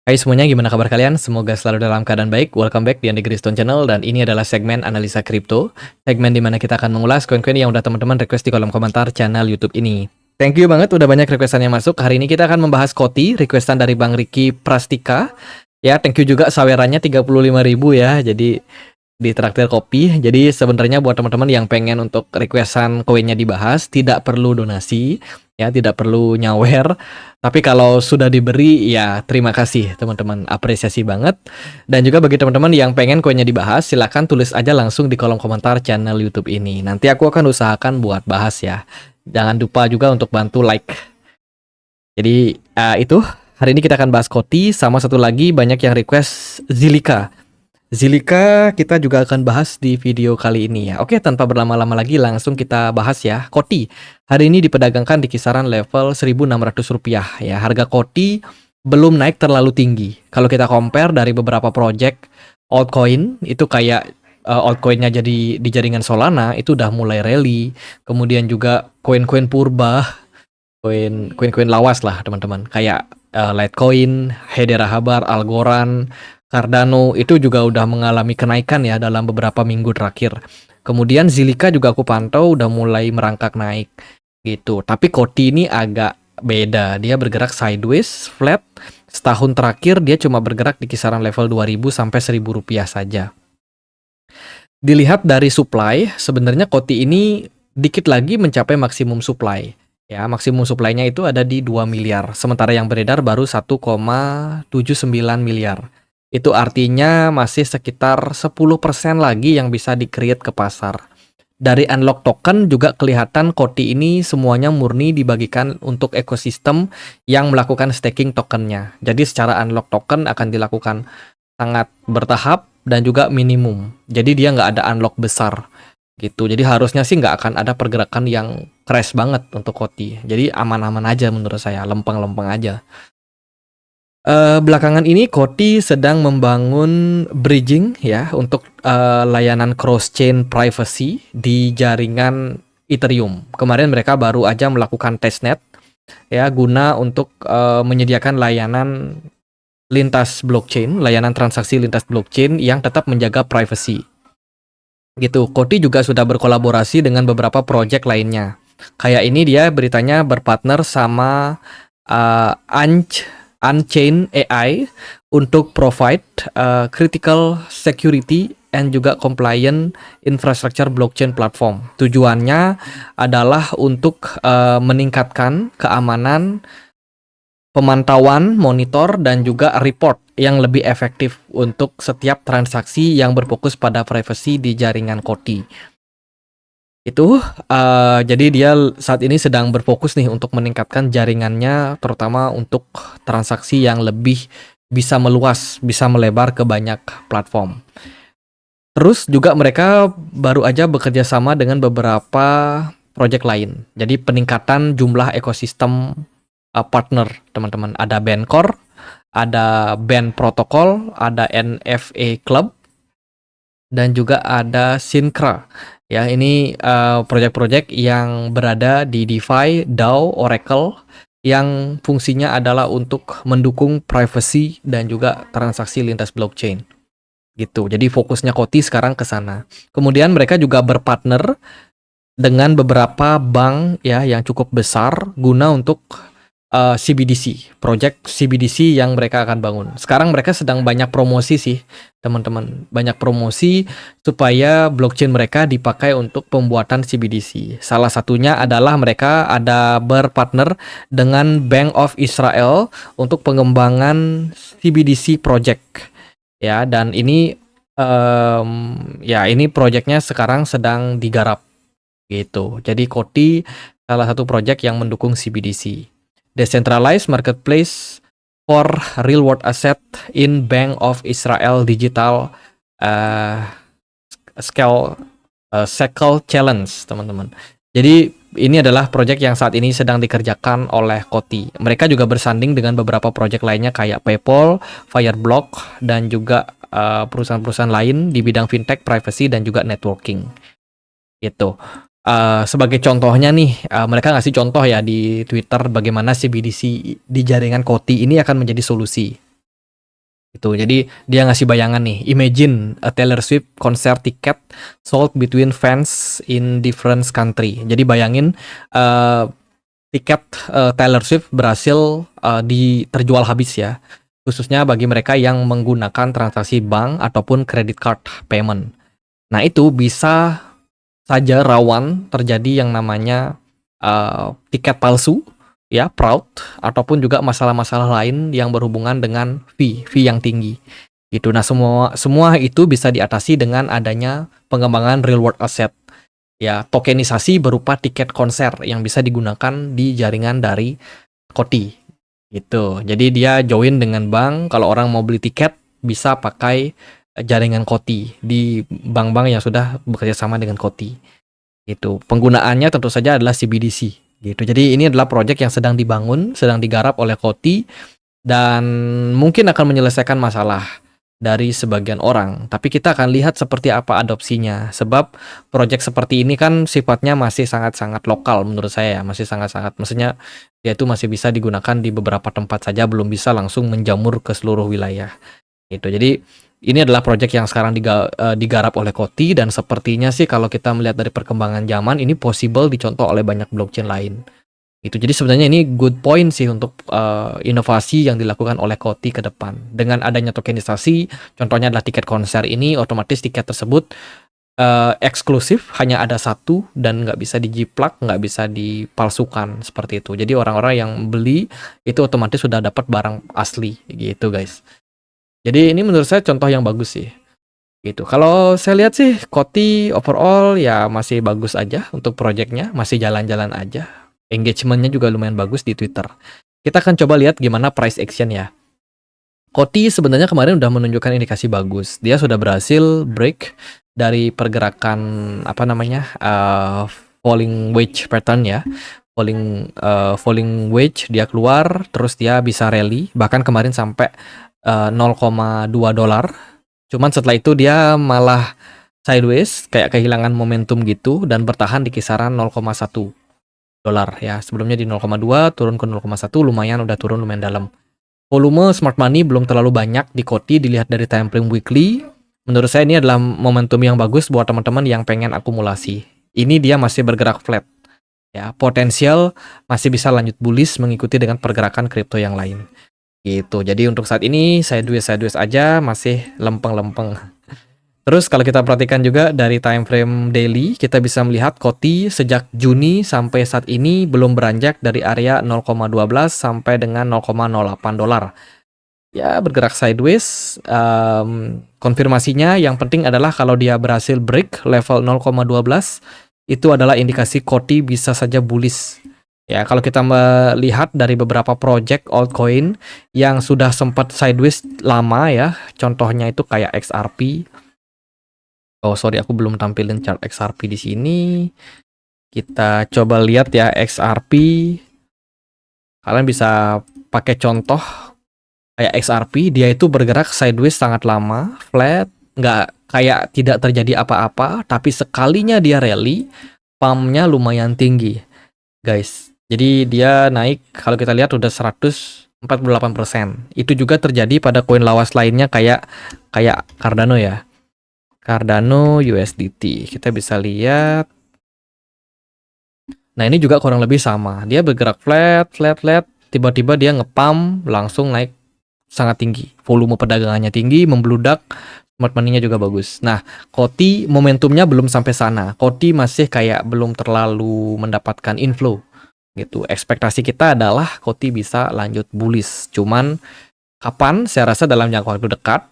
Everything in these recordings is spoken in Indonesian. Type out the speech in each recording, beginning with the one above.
Hai semuanya, gimana kabar kalian? Semoga selalu dalam keadaan baik. Welcome back di Andy Stone Channel dan ini adalah segmen analisa kripto, segmen di mana kita akan mengulas koin-koin yang udah teman-teman request di kolom komentar channel YouTube ini. Thank you banget udah banyak requestan yang masuk. Hari ini kita akan membahas Koti, requestan dari Bang Riki Prastika. Ya, thank you juga sawerannya 35.000 ya. Jadi di traktir kopi. Jadi sebenarnya buat teman-teman yang pengen untuk requestan koinnya dibahas, tidak perlu donasi, ya, tidak perlu nyawer. Tapi kalau sudah diberi, ya terima kasih teman-teman, apresiasi banget. Dan juga bagi teman-teman yang pengen koinnya dibahas, silahkan tulis aja langsung di kolom komentar channel YouTube ini. Nanti aku akan usahakan buat bahas ya. Jangan lupa juga untuk bantu like. Jadi itu, hari ini kita akan bahas Koti, sama satu lagi banyak yang request Zilliqa. Zilliqa kita juga akan bahas di video kali ini ya. Oke, tanpa berlama-lama lagi langsung kita bahas ya. Koti hari ini diperdagangkan di kisaran level Rp1.600 ya. Harga Koti belum naik terlalu tinggi. Kalau kita compare dari beberapa project altcoin itu kayak altcoinnya jadi di jaringan Solana itu udah mulai rally. Kemudian juga koin-koin purba, koin-koin lawas lah teman-teman. Kayak Litecoin, Hedera Habar, Algorand, Cardano itu juga udah mengalami kenaikan ya dalam beberapa minggu terakhir. Kemudian Zilliqa juga aku pantau udah mulai merangkak naik gitu. Tapi Koti ini agak beda. Dia bergerak sideways, flat. Setahun terakhir dia cuma bergerak di kisaran level 2.000 sampai Rp1.000 saja. Dilihat dari supply, sebenarnya Koti ini dikit lagi mencapai maksimum supply. Ya, maksimum supply-nya itu ada di 2 miliar. Sementara yang beredar baru 1,79 miliar. Itu artinya masih sekitar 10% lagi yang bisa di-create ke pasar. Dari unlock token juga kelihatan Koti ini semuanya murni dibagikan untuk ekosistem yang melakukan staking tokennya. Jadi secara unlock token akan dilakukan sangat bertahap dan juga minimum. Jadi dia nggak ada unlock besar gitu. Jadi harusnya sih nggak akan ada pergerakan yang crash banget untuk Koti. Jadi aman-aman aja menurut saya, lempeng-lempeng aja. Belakangan ini Koti sedang membangun bridging ya untuk layanan cross-chain privacy di jaringan Ethereum. Kemarin mereka baru aja melakukan testnet ya guna untuk menyediakan layanan lintas blockchain, layanan transaksi lintas blockchain yang tetap menjaga privacy. Gitu. Koti juga sudah berkolaborasi dengan beberapa project lainnya. Kayak ini dia beritanya berpartner sama Unchained AI untuk provide critical security and juga compliant infrastructure blockchain platform. Tujuannya adalah untuk meningkatkan keamanan, pemantauan, monitor, dan juga report yang lebih efektif untuk setiap transaksi yang berfokus pada privacy di jaringan Koti. Itu jadi dia saat ini sedang berfokus nih untuk meningkatkan jaringannya, terutama untuk transaksi yang lebih bisa meluas, bisa melebar ke banyak platform. Terus juga mereka baru aja bekerja sama dengan beberapa project lain. Jadi peningkatan jumlah ekosistem partner teman-teman. Ada Bancor, ada Band Protocol, ada NFA Club, dan juga ada Syncra. Ya, ini proyek-proyek yang berada di DeFi, DAO, Oracle yang fungsinya adalah untuk mendukung privacy dan juga transaksi lintas blockchain. Gitu. Jadi fokusnya Koti sekarang ke sana. Kemudian mereka juga berpartner dengan beberapa bank ya yang cukup besar guna untuk CBDC, project CBDC yang mereka akan bangun. Sekarang mereka sedang banyak promosi sih, teman-teman. Banyak promosi supaya blockchain mereka dipakai untuk pembuatan CBDC. Salah satunya adalah mereka ada berpartner dengan Bank of Israel untuk pengembangan CBDC project. Ya, dan ini ini projectnya sekarang sedang digarap gitu. Jadi Koti salah satu project yang mendukung CBDC. Decentralized Marketplace for Real World Asset in Bank of Israel Digital Scale Challenge, teman-teman. Jadi ini adalah proyek yang saat ini sedang dikerjakan oleh Koti. Mereka juga bersanding dengan beberapa proyek lainnya kayak PayPal, Fireblock, dan juga perusahaan-perusahaan lain di bidang fintech, privacy, dan juga networking. Gitu. Sebagai contohnya nih, mereka ngasih contoh ya di Twitter bagaimana CBDC di jaringan Koti ini akan menjadi solusi. Itu. Jadi dia ngasih bayangan nih, imagine a Taylor Swift konser tiket sold between fans in different country. Jadi bayangin tiket Taylor Swift berhasil terjual habis ya. Khususnya bagi mereka yang menggunakan transaksi bank ataupun credit card payment. Nah, itu bisa saja rawan terjadi yang namanya tiket palsu, ya, fraud, ataupun juga masalah-masalah lain yang berhubungan dengan fee yang tinggi. Gitu. Nah, semua itu bisa diatasi dengan adanya pengembangan real world asset. Ya, tokenisasi berupa tiket konser yang bisa digunakan di jaringan dari Koti. Gitu. Jadi dia join dengan bank, kalau orang mau beli tiket bisa pakai jaringan Koti di bank-bank yang sudah bekerja sama dengan Koti. Gitu. Penggunaannya tentu saja adalah CBDC. Gitu. Jadi ini adalah proyek yang sedang dibangun, sedang digarap oleh Koti dan mungkin akan menyelesaikan masalah dari sebagian orang. Tapi kita akan lihat seperti apa adopsinya. Sebab proyek seperti ini kan sifatnya masih sangat-sangat lokal menurut saya ya. Masih sangat-sangat, maksudnya dia itu masih bisa digunakan di beberapa tempat saja, belum bisa langsung menjamur ke seluruh wilayah. Gitu. Jadi ini adalah proyek yang sekarang digarap oleh Koti dan sepertinya sih kalau kita melihat dari perkembangan zaman ini possible dicontoh oleh banyak blockchain lain. Itu jadi sebenarnya ini good point sih untuk inovasi yang dilakukan oleh Koti ke depan. Dengan adanya tokenisasi, contohnya adalah tiket konser ini, otomatis tiket tersebut eksklusif, hanya ada satu dan nggak bisa dijiplak, nggak bisa dipalsukan seperti itu. Jadi orang-orang yang beli itu otomatis sudah dapat barang asli gitu guys. Jadi ini menurut saya contoh yang bagus sih. Gitu. Kalau saya lihat sih Koti overall ya masih bagus aja untuk proyeknya, masih jalan-jalan aja. Engagementnya juga lumayan bagus di Twitter. Kita akan coba lihat gimana price action ya. Koti sebenarnya kemarin udah menunjukkan indikasi bagus. Dia sudah berhasil break dari pergerakan apa namanya falling wedge pattern ya. Falling wedge dia keluar, terus dia bisa rally. Bahkan kemarin sampai $0,2. Cuman setelah itu dia malah sideways, kayak kehilangan momentum gitu dan bertahan di kisaran $0,1 ya. Sebelumnya di 0,2 turun ke 0,1, lumayan, udah turun lumayan dalam. Volume smart money belum terlalu banyak di Koti dilihat dari time frame weekly. Menurut saya ini adalah momentum yang bagus buat teman-teman yang pengen akumulasi. Ini dia masih bergerak flat. Ya, potensial masih bisa lanjut bullish mengikuti dengan pergerakan kripto yang lain. Gitu. Jadi untuk saat ini sideways aja, masih lempeng-lempeng. Terus kalau kita perhatikan juga dari time frame daily, kita bisa melihat Koti sejak Juni sampai saat ini belum beranjak dari area 0,12 sampai dengan $0,08. Ya, bergerak sideways. Konfirmasinya yang penting adalah kalau dia berhasil break level 0,12, itu adalah indikasi Koti bisa saja bullish. Ya, kalau kita melihat dari beberapa project altcoin yang sudah sempat sideways lama ya, contohnya itu kayak XRP. Oh sorry, aku belum tampilin chart XRP di sini. Kita coba lihat ya XRP. Kalian bisa pakai contoh kayak XRP, dia itu bergerak sideways sangat lama, flat, nggak kayak tidak terjadi apa-apa, tapi sekalinya dia rally, pumpnya lumayan tinggi, guys. Jadi dia naik, kalau kita lihat udah 148%. Itu juga terjadi pada koin lawas lainnya kayak Cardano ya. Cardano USDT. Kita bisa lihat. Nah, ini juga kurang lebih sama. Dia bergerak flat. Tiba-tiba dia ngepump, langsung naik sangat tinggi. Volume perdagangannya tinggi, membludak. Smart money-nya juga bagus. Nah, Koti momentumnya belum sampai sana. Koti masih kayak belum terlalu mendapatkan inflow. Gitu. Ekspektasi kita adalah Koti bisa lanjut bullish. Cuman kapan? Saya rasa dalam jangka waktu dekat.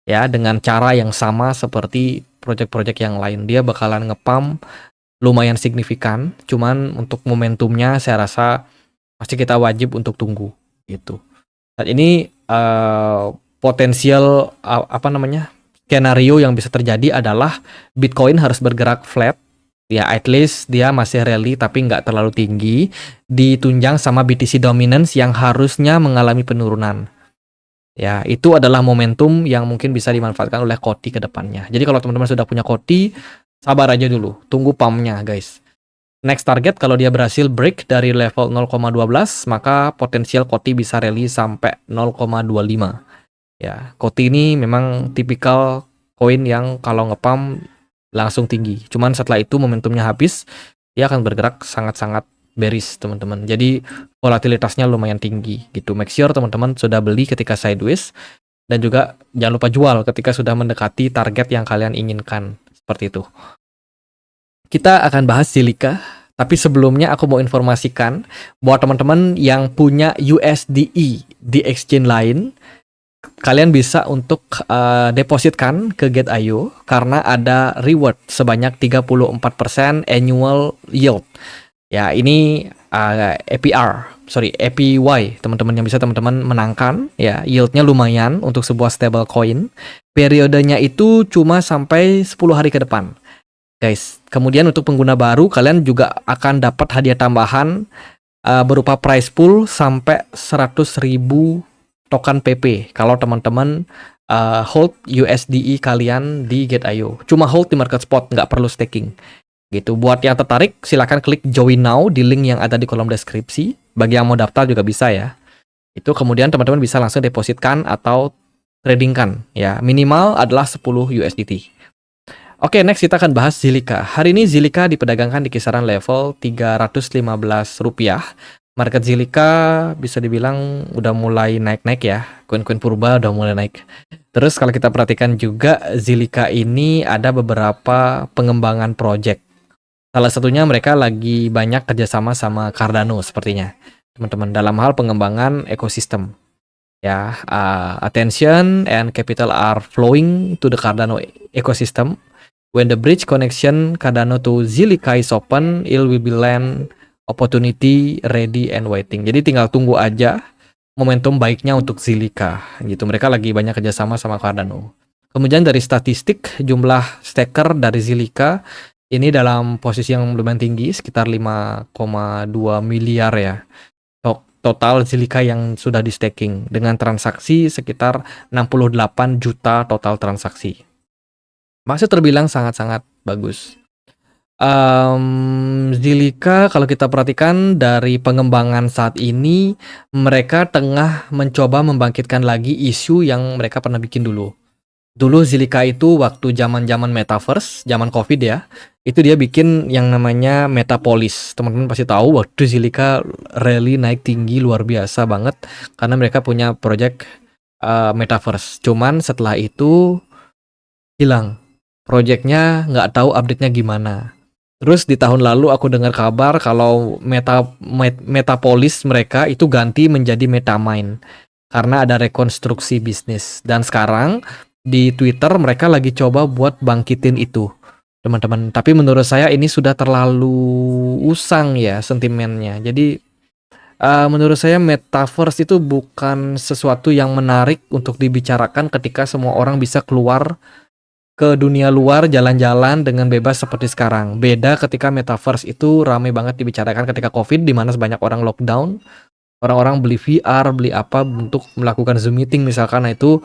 Ya, dengan cara yang sama seperti proyek-proyek yang lain, dia bakalan ngepump lumayan signifikan. Cuman untuk momentumnya saya rasa masih kita wajib untuk tunggu gitu. Saat ini potensial skenario yang bisa terjadi adalah Bitcoin harus bergerak flat. Ya, at least dia masih rally tapi nggak terlalu tinggi, ditunjang sama BTC dominance yang harusnya mengalami penurunan. Ya, itu adalah momentum yang mungkin bisa dimanfaatkan oleh Koti ke depannya. Jadi kalau teman-teman sudah punya Koti, sabar aja dulu, tunggu pumpnya guys. Next target kalau dia berhasil break dari level 0,12, maka potensial Koti bisa rally sampai 0,25. Ya, Kotti ini memang tipikal koin yang kalau nge-pump langsung tinggi. Cuman setelah itu momentumnya habis, dia akan bergerak sangat-sangat bearish, teman-teman. Jadi volatilitasnya lumayan tinggi gitu. Make sure teman-teman sudah beli ketika sideways dan juga jangan lupa jual ketika sudah mendekati target yang kalian inginkan. Seperti itu. Kita akan bahas Zilliqa, tapi sebelumnya aku mau informasikan buat teman-teman yang punya USDE di exchange lain, kalian bisa untuk depositkan ke Get.io karena ada reward sebanyak 34% annual yield. Ya, ini APY, teman-teman yang bisa teman-teman menangkan. Ya, yieldnya lumayan untuk sebuah stable coin. Periodenya itu cuma sampai 10 hari ke depan. Guys, kemudian untuk pengguna baru kalian juga akan dapat hadiah tambahan berupa prize pool sampai 100.000 token PP kalau teman-teman hold USDE kalian di Get.io. Cuma hold di market spot, nggak perlu staking. Gitu. Buat yang tertarik, silakan klik join now di link yang ada di kolom deskripsi. Bagi yang mau daftar juga bisa ya. Itu kemudian teman-teman bisa langsung depositkan atau tradingkan ya. Minimal adalah 10 USDT. Oke, next kita akan bahas Zilliqa. Hari ini Zilliqa diperdagangkan di kisaran level Rp315. Market Zilliqa bisa dibilang udah mulai naik-naik ya. Koin-koin purba udah mulai naik. Terus kalau kita perhatikan juga Zilliqa ini ada beberapa pengembangan project. Salah satunya mereka lagi banyak kerjasama sama Cardano sepertinya. Teman-teman, dalam hal pengembangan ekosistem. Ya, attention and capital are flowing to the Cardano ecosystem. When the bridge connection Cardano to Zilliqa is open, it will be land opportunity ready and waiting. Jadi tinggal tunggu aja momentum baiknya untuk Zilliqa gitu. Mereka lagi banyak kerjasama sama Cardano. Kemudian dari statistik jumlah staker dari Zilliqa ini dalam posisi yang lumayan tinggi, sekitar 5,2 miliar ya. Total Zilliqa yang sudah di staking dengan transaksi sekitar 68 juta total transaksi. Masih terbilang sangat-sangat bagus. Zilliqa kalau kita perhatikan dari pengembangan saat ini, mereka tengah mencoba membangkitkan lagi isu yang mereka pernah bikin dulu. Dulu Zilliqa itu waktu zaman-zaman metaverse, zaman Covid ya, itu dia bikin yang namanya Metapolis. Teman-teman pasti tahu waktu Zilliqa rally naik tinggi luar biasa banget karena mereka punya project metaverse. Cuman setelah itu hilang. Projectnya nggak tahu update-nya gimana. Terus di tahun lalu aku dengar kabar kalau Metapolis mereka itu ganti menjadi Metamind karena ada rekonstruksi bisnis. Dan sekarang di Twitter mereka lagi coba buat bangkitin itu, teman-teman. Tapi menurut saya ini sudah terlalu usang ya sentimennya. Jadi menurut saya Metaverse itu bukan sesuatu yang menarik untuk dibicarakan ketika semua orang bisa keluar ke dunia luar jalan-jalan dengan bebas seperti sekarang. Beda ketika Metaverse itu ramai banget dibicarakan ketika Covid di mana sebanyak orang lockdown. Orang-orang beli VR, beli apa untuk melakukan Zoom meeting misalkan. Nah itu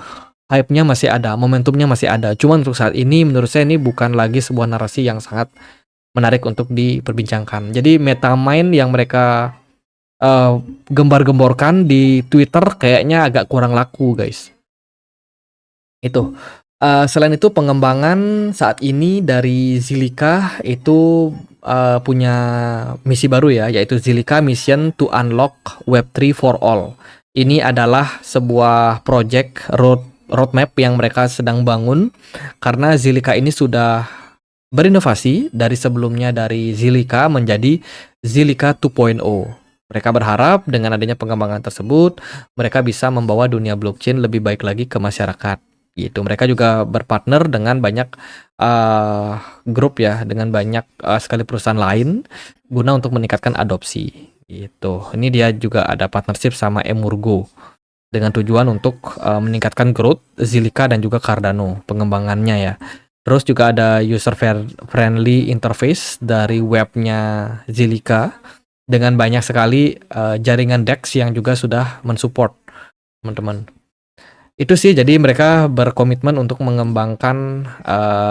hype-nya masih ada, momentumnya masih ada. Cuman untuk saat ini menurut saya ini bukan lagi sebuah narasi yang sangat menarik untuk diperbincangkan. Jadi Metamind yang mereka gembar-gemborkan di Twitter kayaknya agak kurang laku, guys. Itu. Selain itu pengembangan saat ini dari Zilliqa itu punya misi baru ya, yaitu Zilliqa Mission to Unlock Web3 for All. Ini adalah sebuah project roadmap yang mereka sedang bangun karena Zilliqa ini sudah berinovasi dari sebelumnya dari Zilliqa menjadi Zilliqa 2.0. Mereka berharap dengan adanya pengembangan tersebut, mereka bisa membawa dunia blockchain lebih baik lagi ke masyarakat. Gitu. Mereka juga berpartner dengan banyak grup ya, dengan banyak sekali perusahaan lain guna untuk meningkatkan adopsi. Gitu. Ini dia juga ada partnership sama Emurgo dengan tujuan untuk meningkatkan growth Zilliqa dan juga Cardano pengembangannya ya. Terus juga ada user friendly interface dari webnya Zilliqa dengan banyak sekali jaringan DEX yang juga sudah mensupport teman-teman. Itu sih, jadi mereka berkomitmen untuk mengembangkan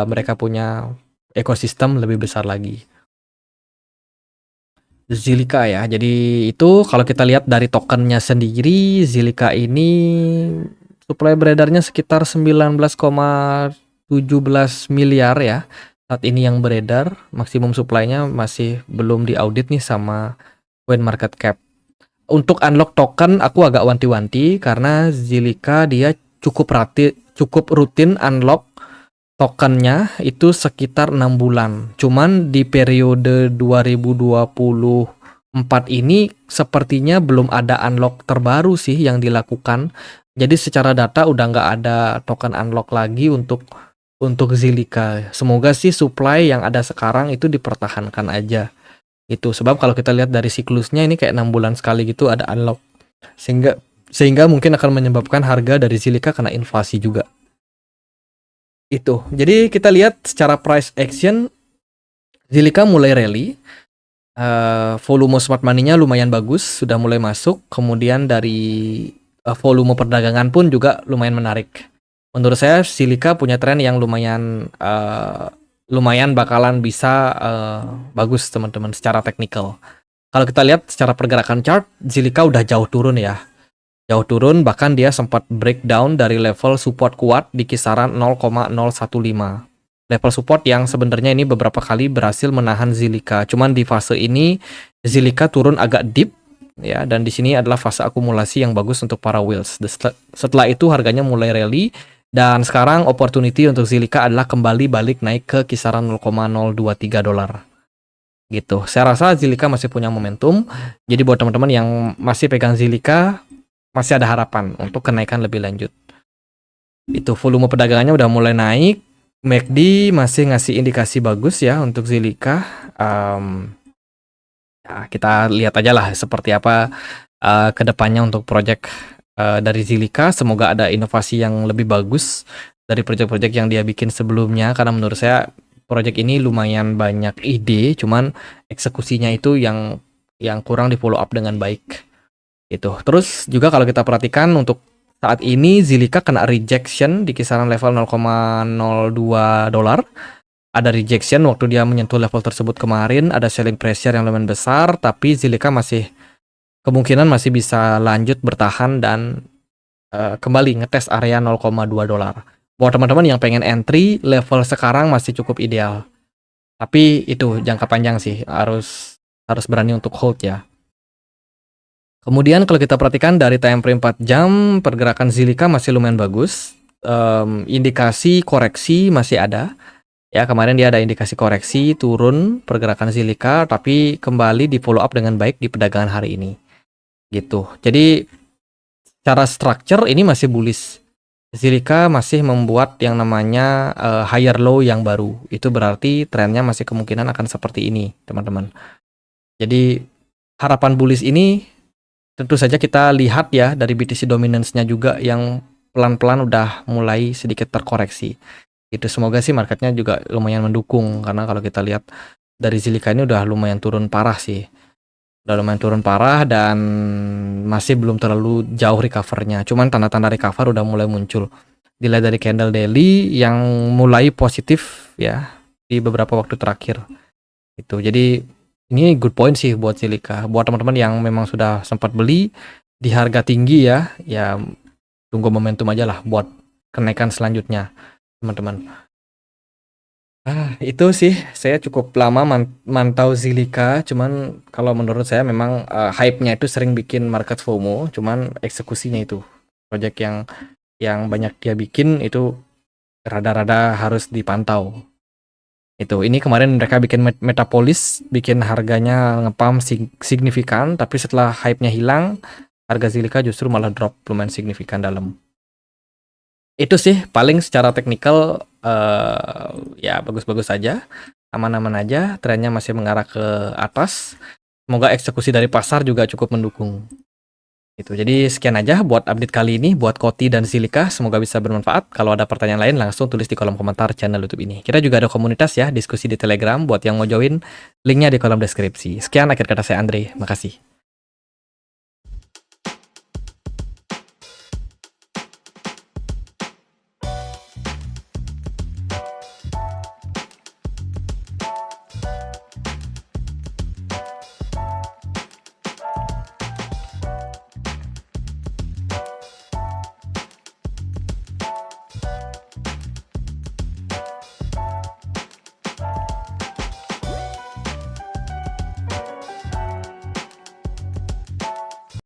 mereka punya ekosistem lebih besar lagi. Zilliqa ya, jadi itu kalau kita lihat dari tokennya sendiri, Zilliqa ini Supply beredarnya sekitar 19,17 miliar ya. Saat ini yang beredar, maksimum supply-nya masih belum diaudit nih sama CoinMarketCap. Untuk unlock token aku agak wanti-wanti karena Zilliqa dia cukup rutin unlock tokennya itu sekitar 6 bulan. Cuman di periode 2024 ini sepertinya belum ada unlock terbaru sih yang dilakukan. Jadi secara data udah nggak ada token unlock lagi untuk Zilliqa. Semoga sih supply yang ada sekarang itu dipertahankan aja. Itu sebab kalau kita lihat dari siklusnya ini kayak 6 bulan sekali gitu ada unlock. Sehingga mungkin akan menyebabkan harga dari Zilliqa kena inflasi juga. Itu. Jadi kita lihat secara price action Zilliqa mulai rally. Volume smart money-nya lumayan bagus, sudah mulai masuk. Kemudian dari volume perdagangan pun juga lumayan menarik. Menurut saya Zilliqa punya tren yang lumayan bakalan bisa bagus teman-teman secara teknikal. Kalau kita lihat secara pergerakan chart, Zilliqa udah jauh turun ya. Jauh turun, bahkan dia sempat breakdown dari level support kuat di kisaran 0,015. Level support yang sebenarnya ini beberapa kali berhasil menahan Zilliqa. Cuman di fase ini Zilliqa turun agak deep ya, dan di sini adalah fase akumulasi yang bagus untuk para whales. Setelah itu harganya mulai rally. Dan sekarang opportunity untuk Zilliqa adalah kembali balik naik ke kisaran 0,023 dolar. Gitu. Saya rasa Zilliqa masih punya momentum. Jadi buat teman-teman yang masih pegang Zilliqa, masih ada harapan untuk kenaikan lebih lanjut. Itu volume perdagangannya udah mulai naik. MACD masih ngasih indikasi bagus ya untuk Zilliqa. Ya, kita lihat aja lah seperti apa kedepannya untuk project dari Zilliqa. Semoga ada inovasi yang lebih bagus dari project-project yang dia bikin sebelumnya, karena menurut saya project ini lumayan banyak ide, cuman eksekusinya itu yang kurang di follow up dengan baik. Itu. Terus juga kalau kita perhatikan untuk saat ini Zilliqa kena rejection di kisaran level 0,02 dolar. Ada rejection waktu dia menyentuh level tersebut kemarin, ada selling pressure yang lumayan besar, tapi Zilliqa kemungkinan masih bisa lanjut bertahan dan kembali ngetes area 0,2 dolar. Buat teman-teman yang pengen entry, level sekarang masih cukup ideal. Tapi itu jangka panjang sih, harus berani untuk hold ya. Kemudian kalau kita perhatikan dari time frame 4 jam, pergerakan Zilliqa masih lumayan bagus. Indikasi koreksi masih ada. Ya, kemarin dia ada indikasi koreksi turun pergerakan Zilliqa, tapi kembali di follow up dengan baik di perdagangan hari ini. Gitu. Jadi secara structure ini masih bullish. Zilliqa masih membuat yang namanya higher low yang baru. Itu berarti trennya masih kemungkinan akan seperti ini, teman-teman. Jadi harapan bullish ini tentu saja kita lihat ya dari BTC dominance-nya juga yang pelan-pelan udah mulai sedikit terkoreksi. Itu semoga sih marketnya juga lumayan mendukung, karena kalau kita lihat dari Zilliqa ini udah lumayan turun parah sih. Udah lumayan turun parah dan masih belum terlalu jauh recovernya. Cuman tanda-tanda recover udah mulai muncul. Dilihat dari candle daily yang mulai positif ya di beberapa waktu terakhir. Itu. Jadi ini good point sih buat Zilliqa. Buat teman-teman yang memang sudah sempat beli di harga tinggi ya tunggu momentum aja lah buat kenaikan selanjutnya, teman-teman. Itu sih saya cukup lama mantau Zilliqa, cuman kalau menurut saya memang hype-nya itu sering bikin market FOMO, cuman eksekusinya itu project yang banyak dia bikin itu rada-rada harus dipantau. Itu ini kemarin mereka bikin Metapolis, bikin harganya ngepump signifikan, tapi setelah hype-nya hilang, harga Zilliqa justru malah drop lumayan signifikan dalam. Itu sih paling secara teknikal ya bagus-bagus saja, aman-aman aja, trennya masih mengarah ke atas. Semoga eksekusi dari pasar juga cukup mendukung. Itu. Jadi sekian aja buat update kali ini buat Koti dan Zilliqa, semoga bisa bermanfaat. Kalau ada pertanyaan lain langsung tulis di kolom komentar channel YouTube ini. Kita juga ada komunitas ya, diskusi di Telegram buat yang mau join, linknya di kolom deskripsi. Sekian akhir kata saya Andre, makasih.